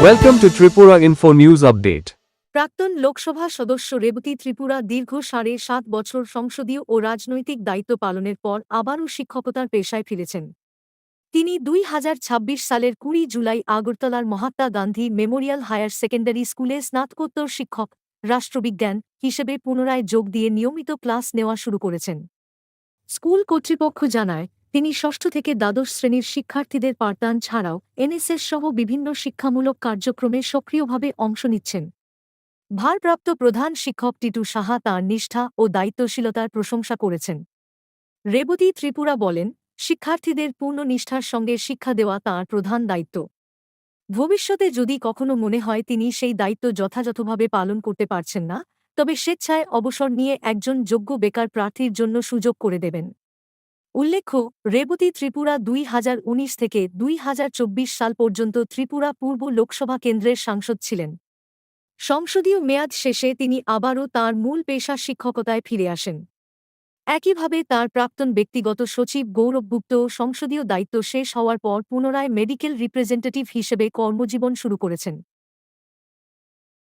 Welcome to Tripura Info News Update. প্রাক্তন লোকসভা সদস্য রেবতী ত্রিপুরা দীর্ঘ ৭.৫ বছর সংসদীয় ও রাজনৈতিক দায়িত্ব পালনের পর আবারও শিক্ষকতার পেশায় ফিরেছেন। তিনি ২০২৬ সালের ২০ জুলাই আগরতলার Mahatma Gandhi memorial higher secondary স্কুলে স্নাতকোত্তর শিক্ষক রাষ্ট্রবিজ্ঞান হিসেবে পুনরায় যোগ দিয়ে নিয়মিত ক্লাস নেওয়া শুরু করেছেন। স্কুল কর্তৃপক্ষ জানায়, তিনি ষষ্ঠ থেকে দ্বাদশ শ্রেণীর শিক্ষার্থীদের পাঠদান ছাড়াও এনএসএস সহ বিভিন্ন শিক্ষামূলক কার্যক্রমে সক্রিয়ভাবে অংশ নিচ্ছেন। ভারপ্রাপ্ত প্রধান শিক্ষক টিটু সাহা তাঁর নিষ্ঠা ও দায়িত্বশীলতার প্রশংসা করেছেন। রেবতী ত্রিপুরা বলেন, শিক্ষার্থীদের পূর্ণ নিষ্ঠার সঙ্গে শিক্ষা দেওয়া তাঁর প্রধান দায়িত্ব। ভবিষ্যতে যদি কখনো মনে হয় তিনি সেই দায়িত্ব যথাযথভাবে পালন করতে পারছেন না, তবে স্বেচ্ছায় অবসর নিয়ে একজন যোগ্য বেকার প্রার্থীর জন্য সুযোগ করে দেবেন। উল্লেখ্য, রেবতী ত্রিপুরা ২০১৯ থেকে ২০২৪ সাল পর্যন্ত ত্রিপুরা পূর্ব লোকসভা কেন্দ্রের সাংসদ ছিলেন। সংসদীয় মেয়াদ শেষে তিনি আবারও তাঁর মূল পেশা শিক্ষকতায় ফিরে আসেন। একইভাবে তাঁর প্রাক্তন ব্যক্তিগত সচিব গৌরব গুপ্তও সংসদীয় দায়িত্ব শেষ হওয়ার পর পুনরায় মেডিকেল রিপ্রেজেন্টেটিভ হিসেবে কর্মজীবন শুরু করেছেন।